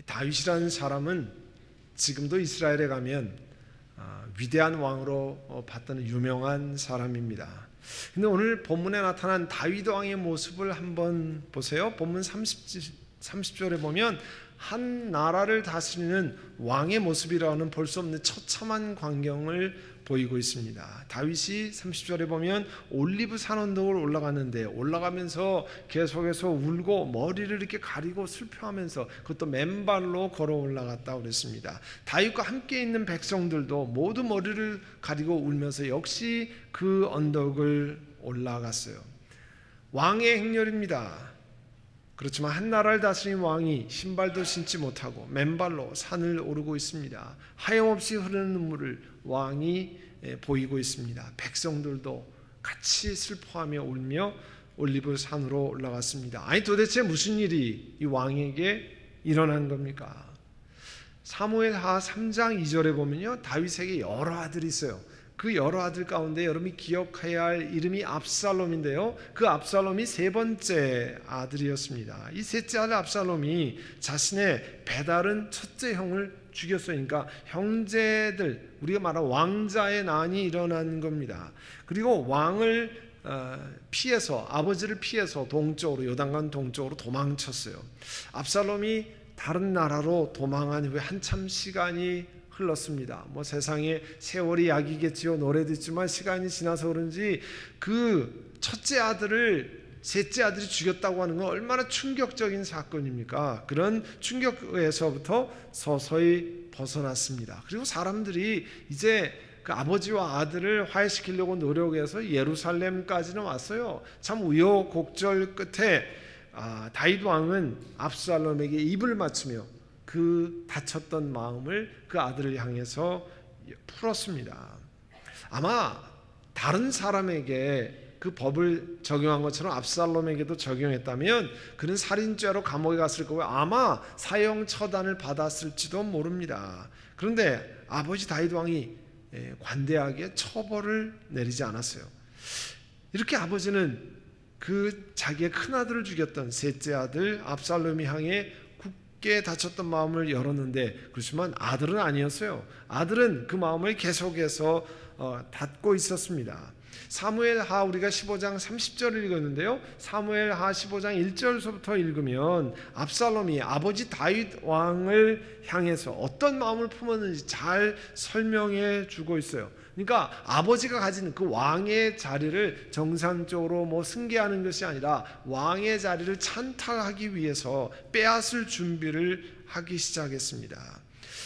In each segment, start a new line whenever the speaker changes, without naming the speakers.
다윗이라는 사람은 지금도 이스라엘에 가면 위대한 왕으로 봤던 유명한 사람입니다. 근데 오늘 본문에 나타난 다윗 왕의 모습을 한번 보세요. 본문 30절에 보면 한 나라를 다스리는 왕의 모습이라는 볼 수 없는 처참한 광경을 보이고 있습니다. 다윗이 30절에 보면 올리브 산 언덕을 올라갔는데 올라가면서 계속해서 울고 머리를 이렇게 가리고 슬퍼하면서 그것도 맨발로 걸어 올라갔다고 그랬습니다. 다윗과 함께 있는 백성들도 모두 머리를 가리고 울면서 역시 그 언덕을 올라갔어요. 왕의 행렬입니다. 그렇지만 한 나라를 다스린 왕이 신발도 신지 못하고 맨발로 산을 오르고 있습니다. 하염없이 흐르는 눈물을 왕이 보이고 있습니다. 백성들도 같이 슬퍼하며 울며 올리브 산으로 올라갔습니다. 아니 도대체 무슨 일이 이 왕에게 일어난 겁니까? 사무엘하 3장 2절에 보면요, 다윗에게 여러 아들이 있어요. 그 여러 아들 가운데 여러분이 기억해야 할 이름이 압살롬인데요, 그 압살롬이 세 번째 아들이었습니다. 이 셋째 아들 압살롬이 자신의 배다른 첫째 형을 죽였어요. 그러니까 형제들, 우리가 말하는 왕자의 난이 일어난 겁니다. 그리고 왕을 피해서, 아버지를 피해서 동쪽으로, 요단강 동쪽으로 도망쳤어요. 압살롬이 다른 나라로 도망한 후에 한참 시간이 흘렀습니다. 세상에 세월이 약이겠지요. 노래도 있지만 시간이 지나서 그런지 그 첫째 아들을 셋째 아들이 죽였다고 하는 건 얼마나 충격적인 사건입니까? 그런 충격에서부터 서서히 벗어났습니다. 그리고 사람들이 이제 그 아버지와 아들을 화해시키려고 노력해서 예루살렘까지는 왔어요. 참 우여곡절 끝에 다윗 왕은 압살롬에게 입을 맞추며 그 다쳤던 마음을 그 아들을 향해서 풀었습니다. 아마 다른 사람에게 그 법을 적용한 것처럼 압살롬에게도 적용했다면 그는 살인죄로 감옥에 갔을 거고 아마 사형 처단을 받았을지도 모릅니다. 그런데 아버지 다윗 왕이 관대하게 처벌을 내리지 않았어요. 이렇게 아버지는 그 자기의 큰아들을 죽였던 셋째 아들 압살롬이 향해 깊게 다쳤던 마음을 열었는데, 그렇지만 아들은 아니었어요. 아들은 그 마음을 계속해서 닫고 있었습니다. 사무엘하 우리가 15장 30절을 읽었는데요, 사무엘하 15장 1절서부터 읽으면 압살롬이 아버지 다윗 왕을 향해서 어떤 마음을 품었는지 잘 설명해 주고 있어요. 그러니까 아버지가 가진 그 왕의 자리를 정상적으로 승계하는 것이 아니라 왕의 자리를 찬탈하기 위해서 빼앗을 준비를 하기 시작했습니다.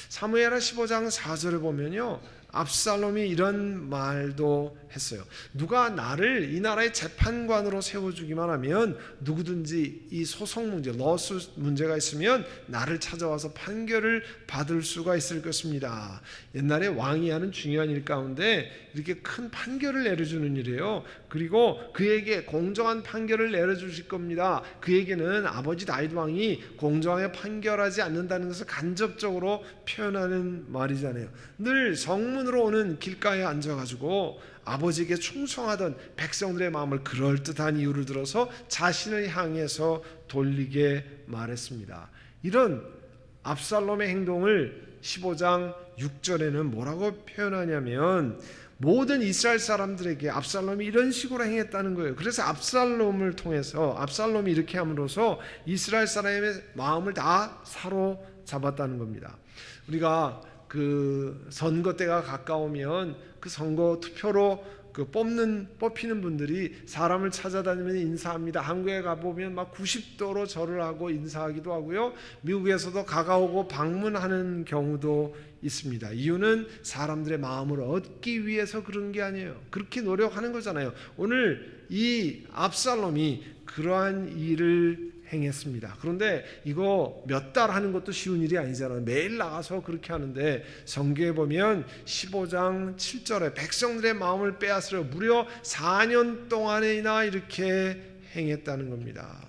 사무엘하 15장 4절을 보면요, 압살롬이 이런 말도 했어요. 누가 나를 이 나라의 재판관으로 세워주기만 하면 누구든지 이 소송 문제, 러스 문제가 있으면 나를 찾아와서 판결을 받을 수가 있을 것입니다. 옛날에 왕이 하는 중요한 일 가운데 이렇게 큰 판결을 내려주는 일이에요. 그리고 그에게 공정한 판결을 내려주실 겁니다. 그에게는 아버지 다윗 왕이 공정하게 판결하지 않는다는 것을 간접적으로 표현하는 말이잖아요. 늘 성문으로 오는 길가에 앉아가지고 아버지에게 충성하던 백성들의 마음을 그럴듯한 이유를 들어서 자신을 향해서 돌리게 말했습니다. 이런 압살롬의 행동을 15장 6절에는 뭐라고 표현하냐면, 모든 이스라엘 사람들에게 압살롬이 이런 식으로 행했다는 거예요. 그래서 압살롬을 통해서, 압살롬이 이렇게 함으로써 이스라엘 사람의 마음을 다 사로잡았다는 겁니다. 우리가 그 선거 때가 가까우면 그 선거 투표로 뽑히는 분들이 사람을 찾아다니면 인사합니다. 한국에 가보면 막 90도로 절을 하고 인사하기도 하고요. 미국에서도 가까우고 방문하는 경우도 있습니다. 이유는 사람들의 마음을 얻기 위해서 그런 게 아니에요. 그렇게 노력하는 거잖아요. 오늘 이 압살롬이 그러한 일을 행했습니다. 그런데 이거 몇 달 하는 것도 쉬운 일이 아니잖아요. 매일 나가서 그렇게 하는데, 성경에 보면 15장 7절에 백성들의 마음을 빼앗으려 무려 4년 동안이나 이렇게 행했다는 겁니다.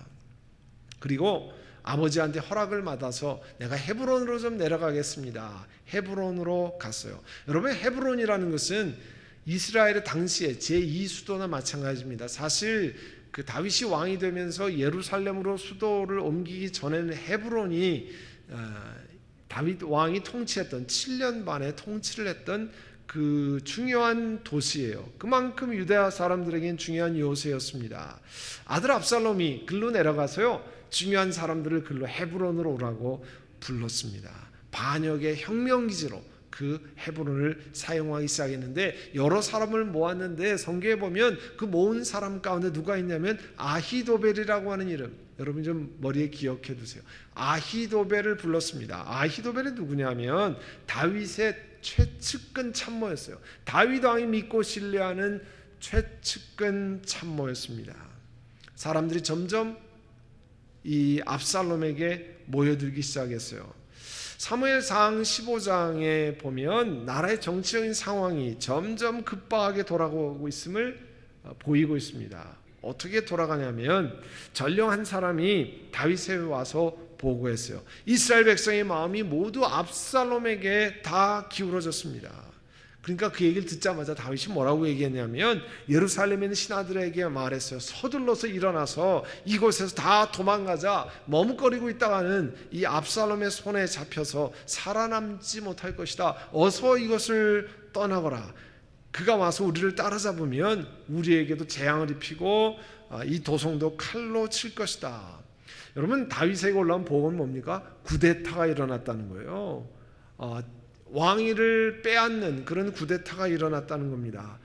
그리고 아버지한테 허락을 받아서 내가 헤브론으로 좀 내려가겠습니다. 헤브론으로 갔어요. 여러분, 헤브론이라는 것은 이스라엘의 당시에 제2수도나 마찬가지입니다. 사실 그 다윗이 왕이 되면서 예루살렘으로 수도를 옮기기 전에는 헤브론이 다윗 왕이 통치했던 7년 반의 통치를 했던 그 중요한 도시예요. 그만큼 유다 사람들에겐 중요한 요새였습니다. 아들 압살롬이 글로 내려가서요, 중요한 사람들을 글로 헤브론으로 오라고 불렀습니다. 반역의 혁명기지로 그 헤브론을 사용하기 시작했는데, 여러 사람을 모았는데 성경에 보면 그 모은 사람 가운데 누가 있냐면 아히도벨이라고 하는 이름, 여러분 좀 머리에 기억해 두세요. 아히도벨을 불렀습니다. 아히도벨이 누구냐면 다윗의 최측근 참모였어요. 다윗 왕이 믿고 신뢰하는 최측근 참모였습니다. 사람들이 점점 이 압살롬에게 모여들기 시작했어요. 사무엘상 15장에 보면 나라의 정치적인 상황이 점점 급박하게 돌아가고 있음을 보이고 있습니다. 어떻게 돌아가냐면 전령 한 사람이 다윗에 와서 보고했어요. 이스라엘 백성의 마음이 모두 압살롬에게 다 기울어졌습니다. 그러니까 그 얘기를 듣자마자 다윗이 뭐라고 얘기했냐면, 예루살렘에 있는 신하들에게 말했어요. 서둘러서 일어나서 이곳에서 다 도망가자. 머뭇거리고 있다가는 이 압살롬의 손에 잡혀서 살아남지 못할 것이다. 어서 이것을 떠나거라. 그가 와서 우리를 따라잡으면 우리에게도 재앙을 입히고 이 도성도 칼로 칠 것이다. 여러분, 다윗에게 올라온 보고는 뭡니까? 쿠데타가 일어났다는 거예요. 왕위를 빼앗는 그런 쿠데타가 일어났다는 겁니다.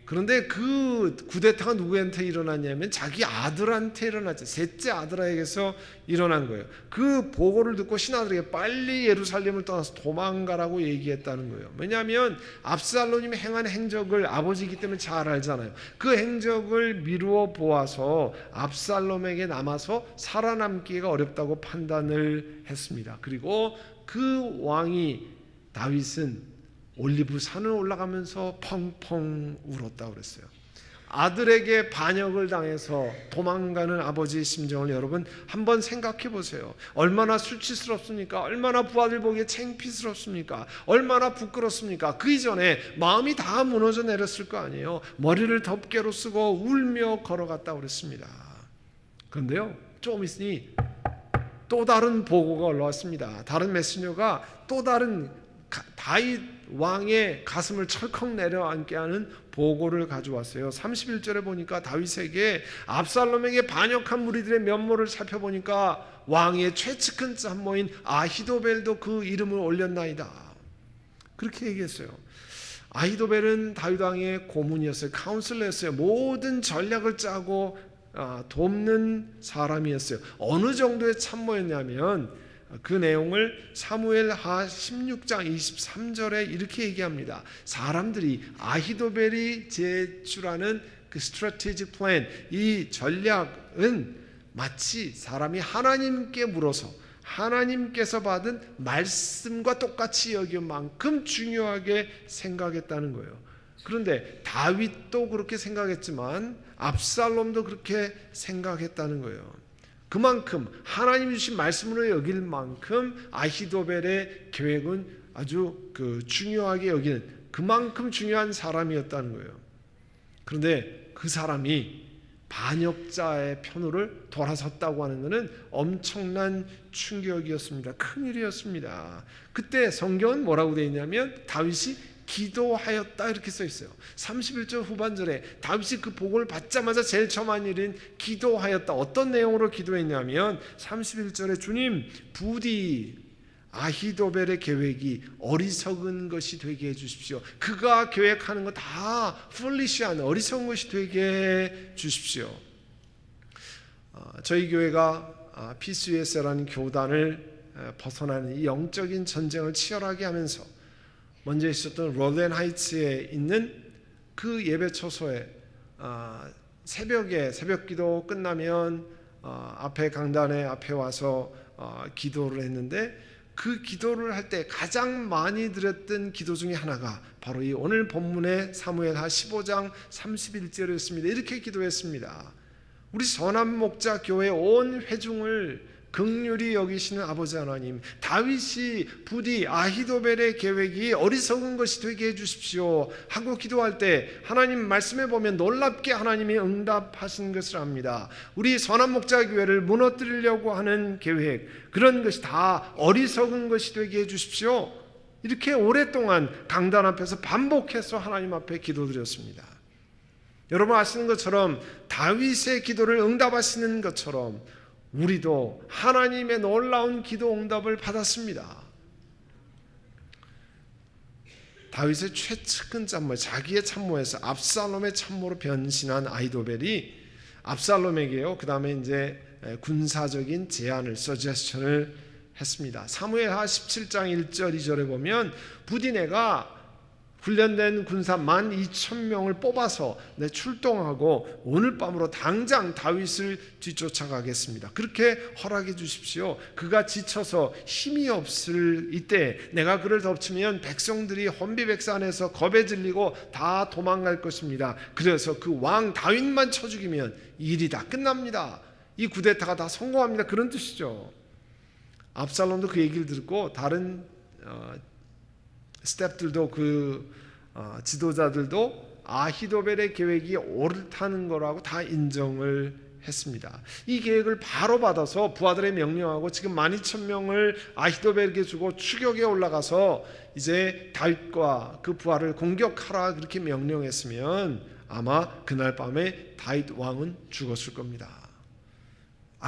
그런데 그 쿠데타가 누구한테 일어났냐면 자기 아들한테 일어났죠. 셋째 아들에게서 일어난 거예요. 그 보고를 듣고 신하들에게 빨리 예루살렘을 떠나서 도망가라고 얘기했다는 거예요. 왜냐하면 압살롬이 행한 행적을 아버지이기 때문에 잘 알잖아요. 그 행적을 미루어 보아서 압살롬에게 남아서 살아남기가 어렵다고 판단을 했습니다. 그리고 그 왕이 다윗은 올리브 산을 올라가면서 펑펑 울었다고 그랬어요. 아들에게 반역을 당해서 도망가는 아버지의 심정을 여러분 한번 생각해 보세요. 얼마나 수치스럽습니까? 얼마나 부하들 보기에 창피스럽습니까? 얼마나 부끄럽습니까? 그 이전에 마음이 다 무너져 내렸을 거 아니에요. 머리를 덮개로 쓰고 울며 걸어갔다고 그랬습니다. 그런데요, 조금 있으니 또 다른 보고가 올라왔습니다. 다른 메시저가 또 다른 다윗 왕의 가슴을 철컥 내려앉게 하는 보고를 가져왔어요. 31절에 보니까 다윗에게 압살롬에게 반역한 무리들의 면모를 살펴보니까 왕의 최측근 참모인 아히도벨도 그 이름을 올렸나이다. 그렇게 얘기했어요. 아히도벨은 다윗 왕의 고문이었어요. 카운슬러였어요. 모든 전략을 짜고 돕는 사람이었어요. 어느 정도의 참모였냐면 그 내용을 사무엘하 16장 23절에 이렇게 얘기합니다. 사람들이 아히도벨이 제출하는 그 strategic plan, 이 전략은 마치 사람이 하나님께 물어서 하나님께서 받은 말씀과 똑같이 여긴 만큼 중요하게 생각했다는 거예요. 그런데 다윗도 그렇게 생각했지만 압살롬도 그렇게 생각했다는 거예요. 그만큼 하나님이 주신 말씀으로 여길 만큼 아히도벨의 계획은 아주 중요하게 여기는 그만큼 중요한 사람이었다는 거예요. 그런데 그 사람이 반역자의 편으로 돌아섰다고 하는 것은 엄청난 충격이었습니다. 큰일이었습니다. 그때 성경은 뭐라고 되어 있냐면 다윗이 기도하였다 이렇게 써 있어요. 31절 후반절에 다윗이 그 보고를 받자마자 제일 처음 한 일은 기도하였다. 어떤 내용으로 기도했냐면 31절에 주님, 부디 아히도벨의 계획이 어리석은 것이 되게 해주십시오. 그가 계획하는 거 다 풀리시한 어리석은 것이 되게 해주십시오. 저희 교회가 PCUS라는 교단을 벗어나는 이 영적인 전쟁을 치열하게 하면서 먼저 있었던 로덴 하이츠에 있는 그 예배 처소에 새벽에 새벽기도 끝나면 앞에 강단에 앞에 와서 기도를 했는데, 그 기도를 할 때 가장 많이 드렸던 기도 중에 하나가 바로 이 오늘 본문의 사무엘하 15장 31절이었습니다. 이렇게 기도했습니다. 우리 선한 목자 교회 온 회중을 긍휼히 여기시는 아버지 하나님, 다윗이 부디 아히도벨의 계획이 어리석은 것이 되게 해주십시오 하고 기도할 때 하나님 말씀에 보면 놀랍게 하나님이 응답하신 것을 압니다. 우리 선한목자교회를 무너뜨리려고 하는 계획, 그런 것이 다 어리석은 것이 되게 해주십시오. 이렇게 오랫동안 강단 앞에서 반복해서 하나님 앞에 기도드렸습니다. 여러분 아시는 것처럼 다윗의 기도를 응답하시는 것처럼 우리도 하나님의 놀라운 기도 응답을 받았습니다. 다윗의 최측근 참모, 자기의 참모에서 압살롬의 참모로 변신한 아히도벨이 압살롬에게요, 그 다음에 이제 군사적인 제안을, 서제스천을 했습니다. 사무엘하 17장 1절 2절에 보면 부디 내가 훈련된 군사 12,000명을 뽑아서 출동하고 오늘 밤으로 당장 다윗을 뒤쫓아가겠습니다. 그렇게 허락해 주십시오. 그가 지쳐서 힘이 없을 이때 내가 그를 덮치면 백성들이 혼비백산해서 겁에 질리고 다 도망갈 것입니다. 그래서 그 왕 다윗만 쳐 죽이면 일이 다 끝납니다. 이 쿠데타가 다 성공합니다. 그런 뜻이죠. 압살롬도 그 얘기를 듣고 다른 스텝들도 그 지도자들도 아히도벨의 계획이 옳다는 거라고 다 인정을 했습니다. 이 계획을 바로 받아서 부하들의 명령하고 지금 12,000명을 아히도벨에게 주고 추격에 올라가서 이제 다윗과 그 부하를 공격하라 그렇게 명령했으면 아마 그날 밤에 다윗 왕은 죽었을 겁니다.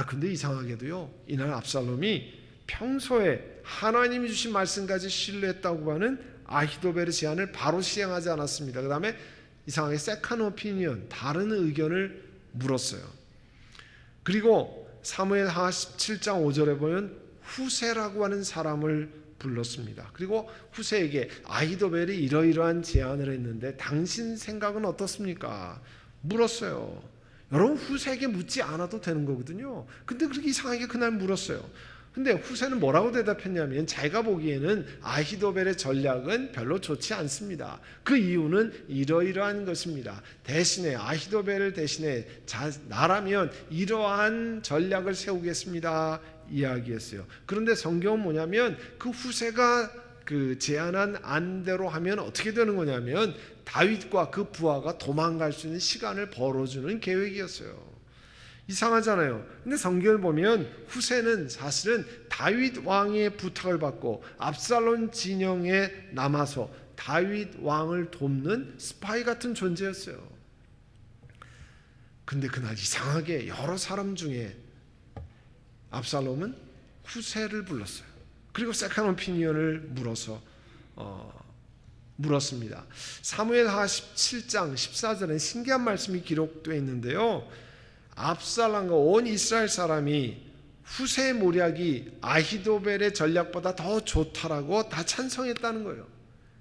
근데 이상하게도요, 이날 압살롬이 평소에 하나님이 주신 말씀까지 신뢰했다고 하는 아히도벨의 제안을 바로 시행하지 않았습니다. 그 다음에 이상하게 세컨 오피니언, 다른 의견을 물었어요. 그리고 사무엘하 17장 5절에 보면 후세라고 하는 사람을 불렀습니다. 그리고 후세에게 아히도벨이 이러이러한 제안을 했는데 당신 생각은 어떻습니까? 물었어요. 여러분 후세에게 묻지 않아도 되는 거거든요. 근데 그렇게 이상하게 그날 물었어요. 근데 후세는 뭐라고 대답했냐면 자기가 보기에는 아히도벨의 전략은 별로 좋지 않습니다. 그 이유는 이러이러한 것입니다. 대신에 아히도벨을 대신에 나라면 이러한 전략을 세우겠습니다 이야기했어요. 그런데 성경은 뭐냐면 그 후세가 그 제안한 안대로 하면 어떻게 되는 거냐면 다윗과 그 부하가 도망갈 수 있는 시간을 벌어주는 계획이었어요. 이상하잖아요. 근데 성경을 보면 후세는 사실은 다윗 왕의 부탁을 받고 압살롬 진영에 남아서 다윗 왕을 돕는 스파이 같은 존재였어요. 근데 그날 이상하게 여러 사람 중에 압살롬은 후세를 불렀어요. 그리고 세컨 오피니언을 물었습니다. 사무엘하 17장 14절에 신기한 말씀이 기록되어 있는데요, 압살롬과 온 이스라엘 사람이 후세의 모략이 아히도벨의 전략보다 더 좋다라고 다 찬성했다는 거예요.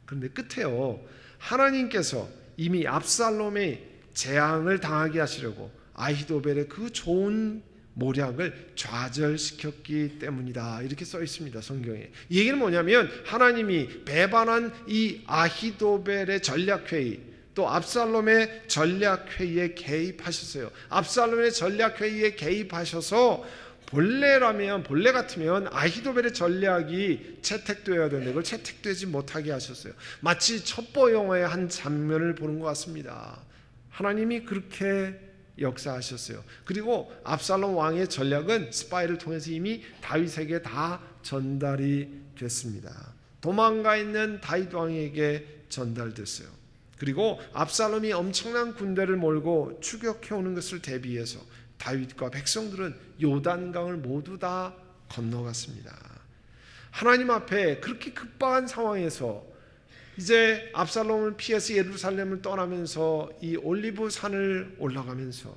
그런데 끝에요, 하나님께서 이미 압살롬의 재앙을 당하게 하시려고 아히도벨의 그 좋은 모략을 좌절시켰기 때문이다 이렇게 써 있습니다. 성경에. 이 얘기는 뭐냐면 하나님이 배반한 이 아히도벨의 전략회의, 또 압살롬의 전략회의에 개입하셨어요. 압살롬의 전략회의에 개입하셔서 본래 같으면 아히도벨의 전략이 채택되어야 되는데 그걸 채택되지 못하게 하셨어요. 마치 첩보 영화의 한 장면을 보는 것 같습니다. 하나님이 그렇게 역사하셨어요. 그리고 압살롬 왕의 전략은 스파이를 통해서 이미 다윗에게 다 전달이 됐습니다. 도망가 있는 다윗 왕에게 전달됐어요. 그리고 압살롬이 엄청난 군대를 몰고 추격해 오는 것을 대비해서 다윗과 백성들은 요단강을 모두 다 건너갔습니다. 하나님 앞에 그렇게 급박한 상황에서 이제 압살롬을 피해서 예루살렘을 떠나면서 이 올리브 산을 올라가면서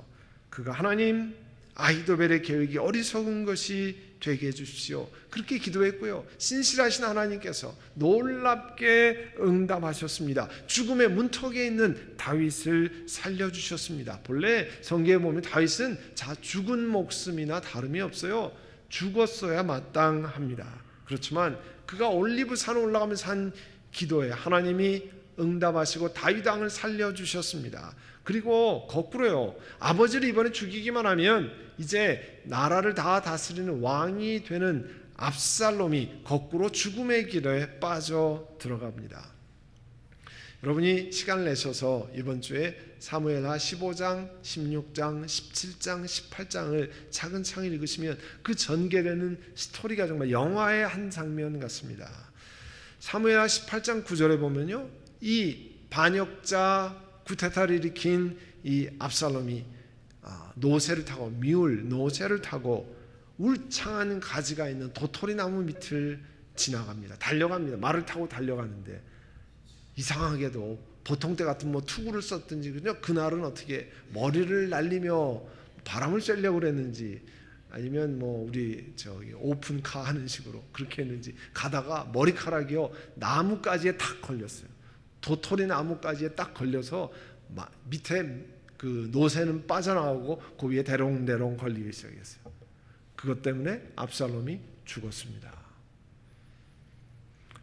그가 하나님, 아히도벨의 계획이 어리석은 것이 되게 해주십시오 그렇게 기도했고요, 신실하신 하나님께서 놀랍게 응답하셨습니다. 죽음의 문턱에 있는 다윗을 살려주셨습니다. 본래 성경에 보면 다윗은 죽은 목숨이나 다름이 없어요. 죽었어야 마땅합니다. 그렇지만 그가 올리브 산을 올라가면서 한 기도에 하나님이 응답하시고 다윗 왕을 살려주셨습니다. 그리고 거꾸로요, 아버지를 이번에 죽이기만 하면 이제 나라를 다 다스리는 왕이 되는 압살롬이 거꾸로 죽음의 길에 빠져 들어갑니다. 여러분이 시간을 내셔서 이번 주에 사무엘하 15장, 16장, 17장, 18장을 차근차근 읽으시면 그 전개되는 스토리가 정말 영화의 한 장면 같습니다. 사무엘하 18장 9절에 보면요, 이 반역자 구테타를 일으킨 이 압살롬이 노새를 타고 노새를 타고 울창한 가지가 있는 도토리 나무 밑을 지나갑니다. 달려갑니다. 말을 타고 달려가는데 이상하게도 보통 때 같은 투구를 썼든지 그날은 어떻게 머리를 날리며 바람을 쐬려고 그랬는지 아니면 우리 오픈카 하는 식으로 그렇게 했는지 가다가 머리카락이요 나무가지에 딱 걸렸어요. 도토리 나무가지에 딱 걸려서 밑에 그 노새는 빠져나가고 그 위에 대롱대롱 걸리기 시작했어요. 그것 때문에 압살롬이 죽었습니다.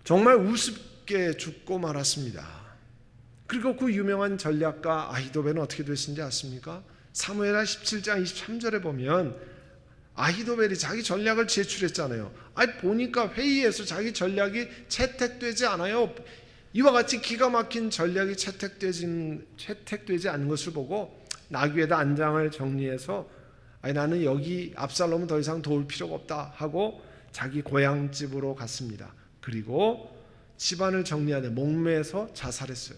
정말 우습게 죽고 말았습니다. 그리고 그 유명한 전략가 아히도벨은 어떻게 됐는지 아십니까? 사무엘하 17장 23절에 보면 아히도벨이 자기 전략을 제출했잖아요. 보니까 회의에서 자기 전략이 채택되지 않아요. 이와 같이 기가 막힌 전략이 채택되지 않은 것을 보고 나귀에다 안장을 정리해서 나는 여기 압살롬은 더 이상 도울 필요가 없다 하고 자기 고향집으로 갔습니다. 그리고 집안을 정리하는 목매에서 자살했어요.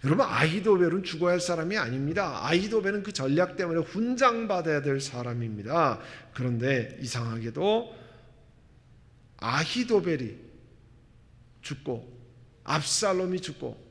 여러분, 아히도벨은 죽어야 할 사람이 아닙니다. 아히도벨은 그 전략 때문에 훈장받아야 될 사람입니다. 그런데 이상하게도 아히도벨이 죽고 압살롬이 죽고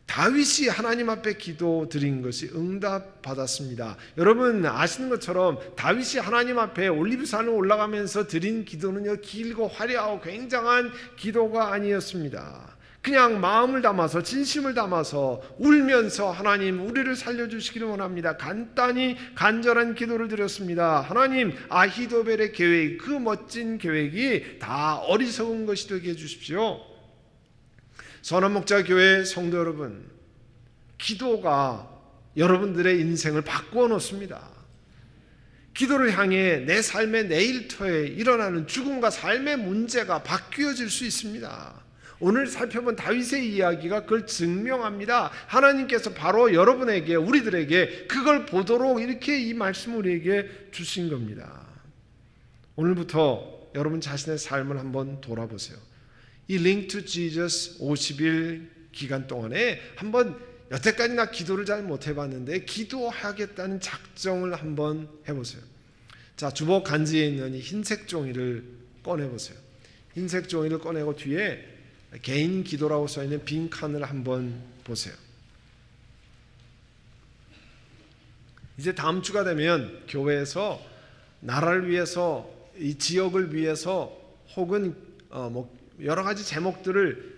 다윗이 하나님 앞에 기도드린 것이 응답받았습니다. 여러분 아시는 것처럼 다윗이 하나님 앞에 올리브산을 올라가면서 드린 기도는요, 길고 화려하고 굉장한 기도가 아니었습니다. 그냥 마음을 담아서 진심을 담아서 울면서 하나님 우리를 살려주시기를 원합니다. 간단히 간절한 기도를 드렸습니다. 하나님, 아히도벨의 계획, 그 멋진 계획이 다 어리석은 것이 되게 해주십시오. 선한목자교회 성도 여러분, 기도가 여러분들의 인생을 바꾸어 놓습니다. 기도를 향해 내 삶의 내 일터에 일어나는 죽음과 삶의 문제가 바뀌어질 수 있습니다. 오늘 살펴본 다윗의 이야기가 그걸 증명합니다. 하나님께서 바로 여러분에게, 우리들에게 그걸 보도록 이렇게 이 말씀을 우리에게 주신 겁니다. 오늘부터 여러분 자신의 삶을 한번 돌아보세요. 이 Link to Jesus 50일 기간 동안에 한번 여태까지 나 기도를 잘 못 해봤는데 기도하겠다는 작정을 한번 해보세요. 자, 주보 간지에 있는 이 흰색 종이를 꺼내보세요. 흰색 종이를 꺼내고 뒤에 개인 기도라고 써있는 빈 칸을 한번 보세요. 이제 다음 주가 되면 교회에서 나라를 위해서, 이 지역을 위해서 혹은 여러 가지 제목들을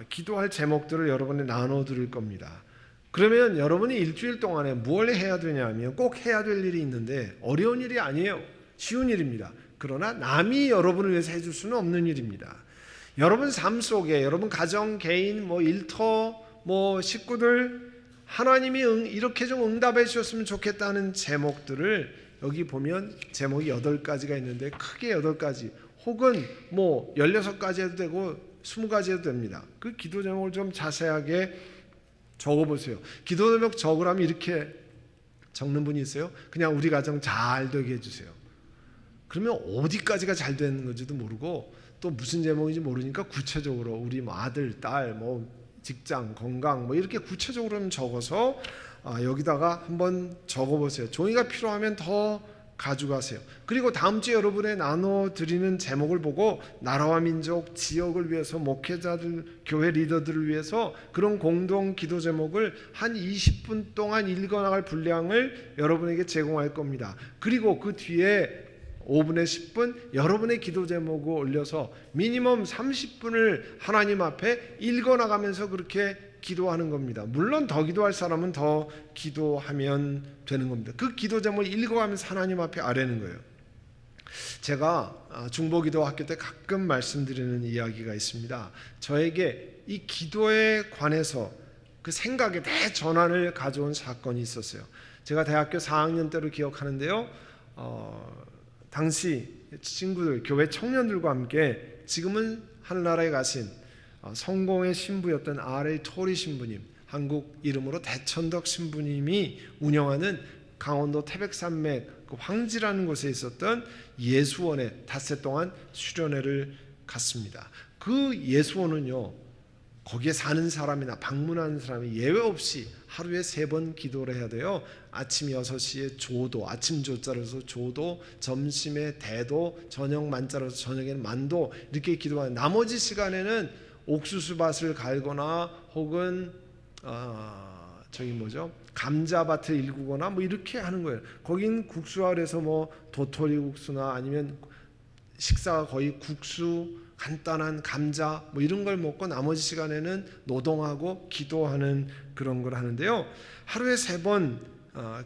기도할 제목들을 여러분이 나눠 드릴 겁니다. 그러면 여러분이 일주일 동안에 뭘 해야 되냐면 꼭 해야 될 일이 있는데 어려운 일이 아니에요. 쉬운 일입니다. 그러나 남이 여러분을 위해서 해줄 수는 없는 일입니다. 여러분 삶 속에 여러분 가정, 개인, 일터, 식구들 하나님이 이렇게 좀 응답해 주셨으면 좋겠다는 제목들을 여기 보면 제목이 8가지가 있는데 크게 8가지 혹은 16가지 해도 되고 20가지 해도 됩니다. 그 기도 제목을 좀 자세하게 적어보세요. 기도 제목 적으라면 이렇게 적는 분이 있어요. 그냥 우리 가정 잘 되게 해주세요. 그러면 어디까지가 잘 되는 건지도 모르고 또 무슨 제목인지 모르니까 구체적으로 우리 아들, 딸, 직장, 건강 이렇게 구체적으로 적어서 여기다가 한번 적어보세요. 종이가 필요하면 더 가져가세요. 그리고 다음 주에 여러분의 나눠드리는 제목을 보고 나라와 민족, 지역을 위해서 목회자들, 교회 리더들을 위해서 그런 공동 기도 제목을 한 20분 동안 읽어나갈 분량을 여러분에게 제공할 겁니다. 그리고 그 뒤에 5분에 10분 여러분의 기도 제목을 올려서 미니멈 30분을 하나님 앞에 읽어나가면서 그렇게 기도하는 겁니다. 물론 더 기도할 사람은 더 기도하면 되는 겁니다. 그 기도 제목을 읽어가면서 하나님 앞에 아뢰는 거예요. 제가 중보기도 학교 때 가끔 말씀드리는 이야기가 있습니다. 저에게 이 기도에 관해서 그 생각의 대전환을 가져온 사건이 있었어요. 제가 대학교 4학년 때로 기억하는데요. 당시 친구들, 교회 청년들과 함께 지금은 하늘나라에 가신 성공의 신부였던 R.A. 토리 신부님, 한국 이름으로 대천덕 신부님이 운영하는 강원도 태백산맥 그 황지라는 곳에 있었던 예수원에 닷새 동안 수련회를 갔습니다. 그 예수원은요, 거기에 사는 사람이나 방문하는 사람이 예외 없이 하루에 3번 기도를 해야 돼요. 아침 6시에 조도, 아침 조자로서 조도, 점심에 대도, 저녁 만자로서 저녁에는 만도, 이렇게 기도하는, 나머지 시간에는 옥수수밭을 갈거나 혹은 감자밭을 일구거나 뭐 이렇게 하는 거예요. 거긴 국수와 그래서 뭐 도토리 국수나 아니면 식사가 거의 국수, 간단한 감자 뭐 이런 걸 먹고 나머지 시간에는 노동하고 기도하는 그런 걸 하는데요. 하루에 3번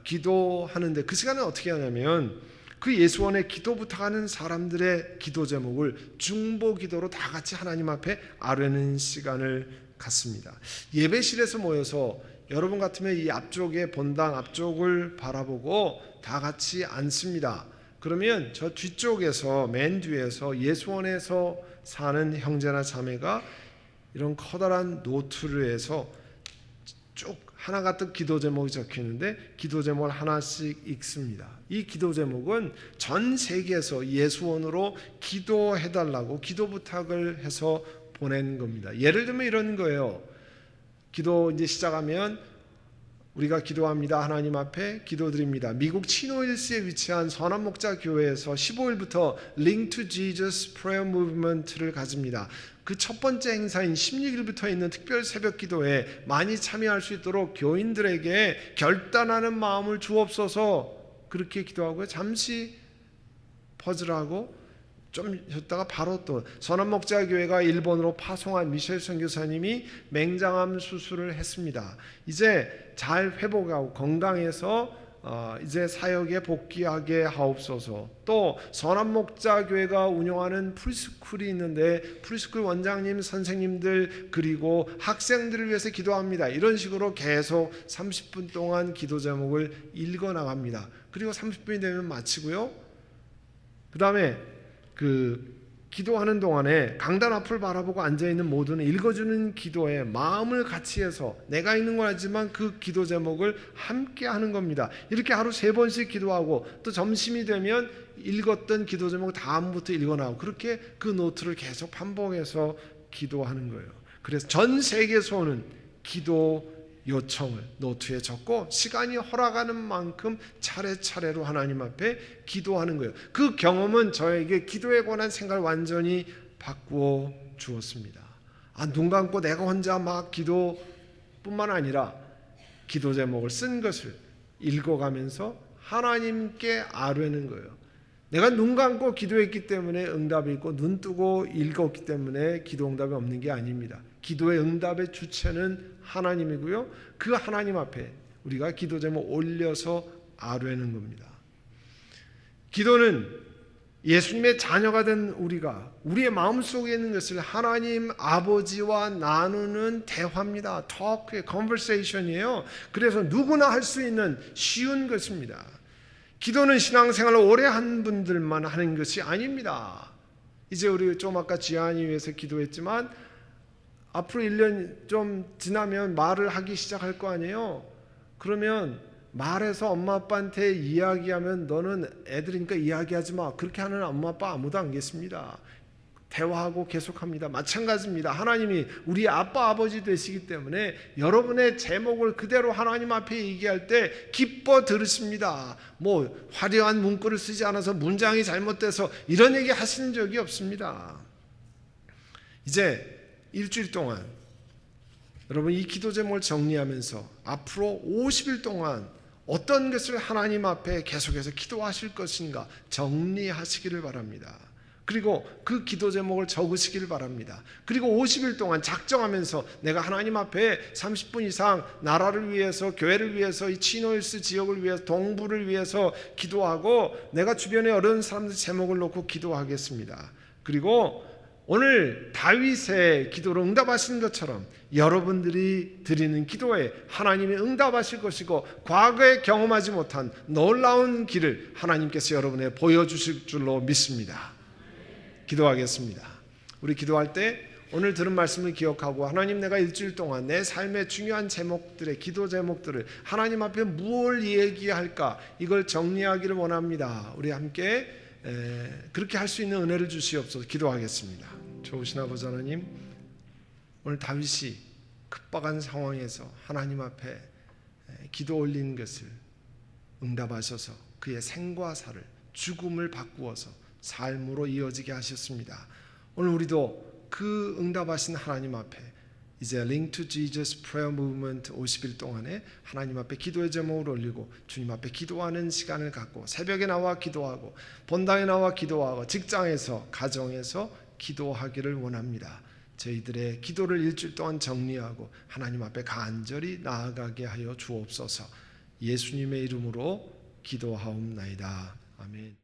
기도하는데 그 시간은 어떻게 하냐면 그 예수원에 기도 부탁하는 사람들의 기도 제목을 중보 기도로 다 같이 하나님 앞에 아뢰는 시간을 갖습니다. 예배실에서 모여서 여러분 같으면 이 앞쪽에 본당 앞쪽을 바라보고 다 같이 앉습니다. 그러면 저 뒤쪽에서 맨 뒤에서 예수원에서 사는 형제나 자매가 이런 커다란 노트를 해서 쭉 하나 같은 기도 제목이 적혀 있는데 기도 제목을 하나씩 읽습니다. 이 기도 제목은 전 세계에서 예수원으로 기도해달라고 기도 부탁을 해서 보낸 겁니다. 예를 들면 이런 거예요. 기도 이제 시작하면 우리가 기도합니다. 하나님 앞에 기도드립니다. 미국 치노힐스에 위치한 선한목자교회에서 15일부터 Link to Jesus Prayer Movement를 가집니다. 그 첫 번째 행사인 16일부터 있는 특별 새벽 기도에 많이 참여할 수 있도록 교인들에게 결단하는 마음을 주옵소서 그렇게 기도하고요. 잠시 퍼즐하고 좀 쉬었다가 바로 또 선한목자교회가 일본으로 파송한 미셸 선교사님이 맹장암 수술을 했습니다. 이제 잘 회복하고 건강해서 이제 사역에 복귀하게 하옵소서. 또 선한목자교회가 운영하는 프리스쿨이 있는데 프리스쿨 원장님, 선생님들 그리고 학생들을 위해서 기도합니다. 이런 식으로 계속 30분 동안 기도 제목을 읽어 나갑니다. 그리고 30분이 되면 마치고요. 그 다음에 기도하는 동안에 강단 앞을 바라보고 앉아있는 모두는 읽어주는 기도에 마음을 같이 해서 내가 읽는 건 아니지만 그 기도 제목을 함께 하는 겁니다. 이렇게 하루 3번씩 기도하고 또 점심이 되면 읽었던 기도 제목을 다음부터 읽어나오고 그렇게 그 노트를 계속 반복해서 기도하는 거예요. 그래서 전 세계에서 오는 기도 요청을 노트에 적고 시간이 허락하는 만큼 차례차례로 하나님 앞에 기도하는 거예요. 그 경험은 저에게 기도에 관한 생각을 완전히 바꾸어 주었습니다. 눈 감고 내가 혼자 막 기도뿐만 아니라 기도 제목을 쓴 것을 읽어가면서 하나님께 아뢰는 거예요. 내가 눈 감고 기도했기 때문에 응답이 있고 눈 뜨고 읽었기 때문에 기도 응답이 없는 게 아닙니다. 기도의 응답의 주체는 하나님이고요. 그 하나님 앞에 우리가 기도 제목 올려서 아뢰는 겁니다. 기도는 예수님의 자녀가 된 우리가 우리의 마음속에 있는 것을 하나님 아버지와 나누는 대화입니다. 토크, 컨버세이션이에요. 그래서 누구나 할 수 있는 쉬운 것입니다. 기도는 신앙생활을 오래 한 분들만 하는 것이 아닙니다. 이제 우리 좀 아까 지안이 위해서 기도했지만 앞으로 1년 좀 지나면 말을 하기 시작할 거 아니에요. 그러면 말해서 엄마 아빠한테 이야기하면 너는 애들이니까 이야기하지 마. 그렇게 하는 엄마 아빠 아무도 안 계십니다. 대화하고 계속합니다. 마찬가지입니다. 하나님이 우리 아빠 아버지 되시기 때문에 여러분의 제목을 그대로 하나님 앞에 얘기할 때 기뻐 들으십니다. 뭐 화려한 문구를 쓰지 않아서 문장이 잘못돼서 이런 얘기 하시는 적이 없습니다. 이제 일주일 동안 여러분 이 기도 제목을 정리하면서 앞으로 50일 동안 어떤 것을 하나님 앞에 계속해서 기도하실 것인가 정리하시기를 바랍니다. 그리고 그 기도 제목을 적으시길 바랍니다. 그리고 50일 동안 작정하면서 내가 하나님 앞에 30분 이상 나라를 위해서, 교회를 위해서, 이 치노일스 지역을 위해서, 동부를 위해서 기도하고 내가 주변에 어려운 사람들 제목을 놓고 기도하겠습니다. 그리고 오늘 다윗의 기도로 응답하시는 것처럼 여러분들이 드리는 기도에 하나님이 응답하실 것이고 과거에 경험하지 못한 놀라운 길을 하나님께서 여러분에 보여주실 줄로 믿습니다. 기도하겠습니다. 우리 기도할 때 오늘 들은 말씀을 기억하고 하나님, 내가 일주일 동안 내 삶의 중요한 제목들의 기도 제목들을 하나님 앞에 무엇을 얘기할까, 이걸 정리하기를 원합니다. 우리 함께 그렇게 할 수 있는 은혜를 주시옵소서. 기도하겠습니다. 좋으신 아버지 하나님, 오늘 다윗이 급박한 상황에서 하나님 앞에 기도 올린 것을 응답하셔서 그의 생과 사를, 죽음을 바꾸어서 삶으로 이어지게 하셨습니다. 오늘 우리도 그 응답하신 하나님 앞에 이제 Link to Jesus Prayer Movement 50일 동안에 하나님 앞에 기도의 제목을 올리고 주님 앞에 기도하는 시간을 갖고 새벽에 나와 기도하고 본당에 나와 기도하고 직장에서, 가정에서 기도하기를 원합니다. 저희들의 기도를 일주일 동안 정리하고 하나님 앞에 간절히 나아가게 하여 주옵소서. 예수님의 이름으로 기도하옵나이다. 아멘.